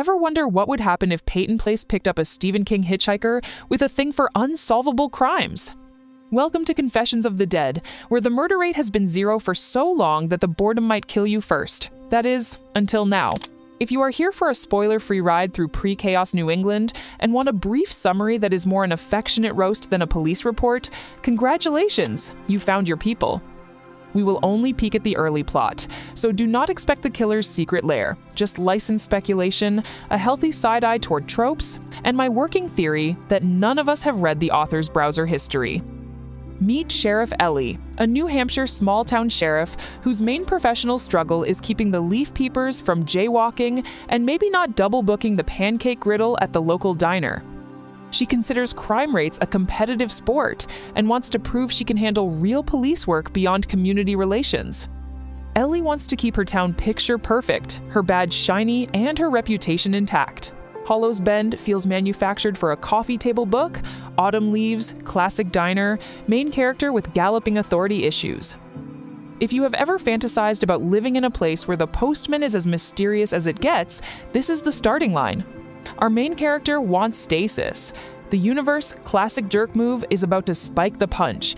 Ever wonder what would happen if Peyton Place picked up a Stephen King hitchhiker with a thing for unsolvable crimes? Welcome to Confessions of the Dead, where the murder rate has been 0 for so long that the boredom might kill you first. That is, until now. If you are here for a spoiler-free ride through pre-chaos New England and want a brief summary that is more an affectionate roast than a police report, congratulations, you found your people. We will only peek at the early plot, so do not expect the killer's secret lair, just licensed speculation, a healthy side-eye toward tropes, and my working theory that none of us have read the author's browser history. Meet Sheriff Ellie, a New Hampshire small-town sheriff whose main professional struggle is keeping the leaf peepers from jaywalking and maybe not double-booking the pancake griddle at the local diner. She considers crime rates a competitive sport and wants to prove she can handle real police work beyond community relations. Ellie wants to keep her town picture perfect, her badge shiny, and her reputation intact. Hollow's Bend feels manufactured for a coffee table book, autumn leaves, classic diner, main character with galloping authority issues. If you have ever fantasized about living in a place where the postman is as mysterious as it gets, this is the starting line. Our main character wants stasis. The universe classic jerk move is about to spike the punch.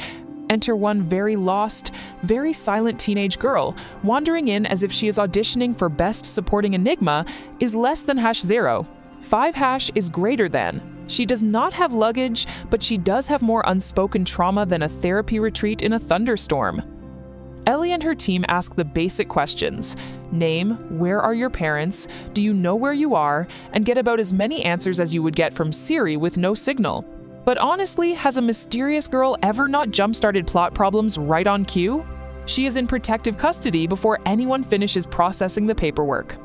Enter one very lost, very silent teenage girl, wandering in as if she is auditioning for Best Supporting Enigma is less than #0. 5# is greater than. She does not have luggage, but she does have more unspoken trauma than a therapy retreat in a thunderstorm. Ellie and her team ask the basic questions. Name, where are your parents, do you know where you are, and get about as many answers as you would get from Siri with no signal. But honestly, has a mysterious girl ever not jump-started plot problems right on cue? She is in protective custody before anyone finishes processing the paperwork.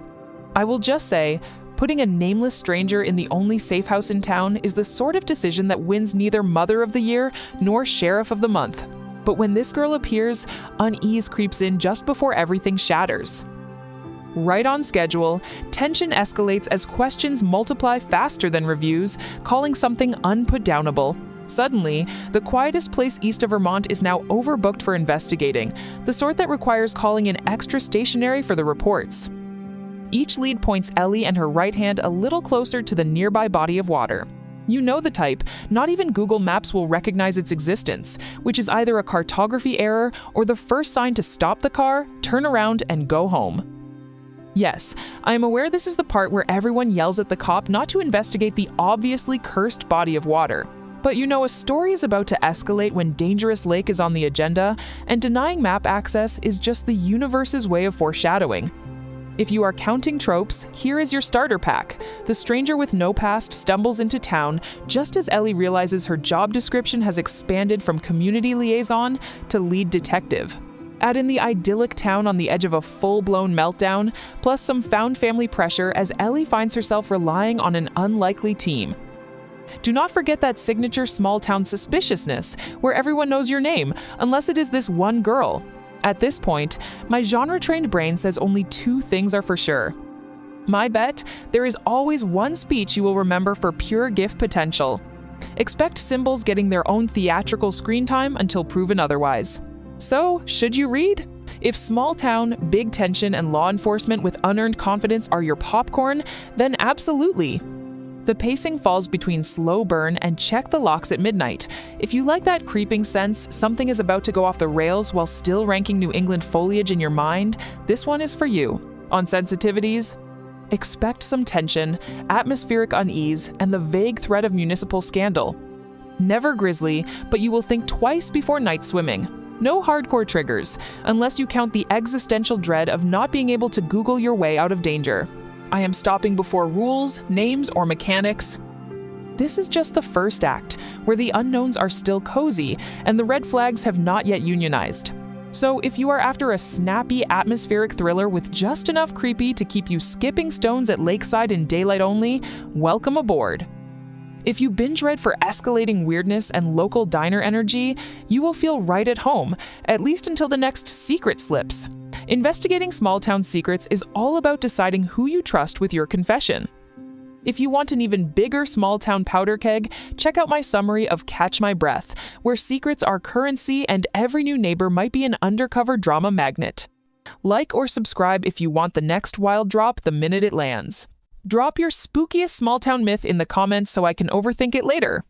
I will just say, putting a nameless stranger in the only safe house in town is the sort of decision that wins neither Mother of the Year nor Sheriff of the Month. But when this girl appears, unease creeps in just before everything shatters. Right on schedule, tension escalates as questions multiply faster than reviews, calling something unputdownable. Suddenly, the quietest place east of Vermont is now overbooked for investigating, the sort that requires calling in extra stationery for the reports. Each lead points Ellie and her right hand a little closer to the nearby body of water. You know the type, not even Google Maps will recognize its existence, which is either a cartography error or the first sign to stop the car, turn around, and go home. Yes, I am aware this is the part where everyone yells at the cop not to investigate the obviously cursed body of water. But you know a story is about to escalate when Dangerous Lake is on the agenda, and denying map access is just the universe's way of foreshadowing. If you are counting tropes, here is your starter pack. The stranger with no past stumbles into town just as Ellie realizes her job description has expanded from community liaison to lead detective. Add in the idyllic town on the edge of a full-blown meltdown, plus some found family pressure as Ellie finds herself relying on an unlikely team. Do not forget that signature small-town suspiciousness, where everyone knows your name, unless it is this one girl. At this point, my genre-trained brain says only 2 things are for sure. My bet, there is always one speech you will remember for pure GIF potential. Expect symbols getting their own theatrical screen time until proven otherwise. So, should you read? If small town, big tension, and law enforcement with unearned confidence are your popcorn, then absolutely. The pacing falls between slow burn and check the locks at midnight. If you like that creeping sense something is about to go off the rails while still ranking New England foliage in your mind, this one is for you. On sensitivities, expect some tension, atmospheric unease, and the vague threat of municipal scandal. Never grisly, but you will think twice before night swimming. No hardcore triggers, unless you count the existential dread of not being able to Google your way out of danger. I am stopping before rules, names, or mechanics. This is just the first act, where the unknowns are still cozy and the red flags have not yet unionized. So if you are after a snappy, atmospheric thriller with just enough creepy to keep you skipping stones at Lakeside in daylight only, welcome aboard. If you binge read for escalating weirdness and local diner energy, you will feel right at home, at least until the next secret slips. Investigating small-town secrets is all about deciding who you trust with your confession. If you want an even bigger small-town powder keg, check out my summary of Catch My Breath, where secrets are currency and every new neighbor might be an undercover drama magnet. Like or subscribe if you want the next wild drop the minute it lands. Drop your spookiest small town myth in the comments so I can overthink it later.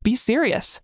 Be serious.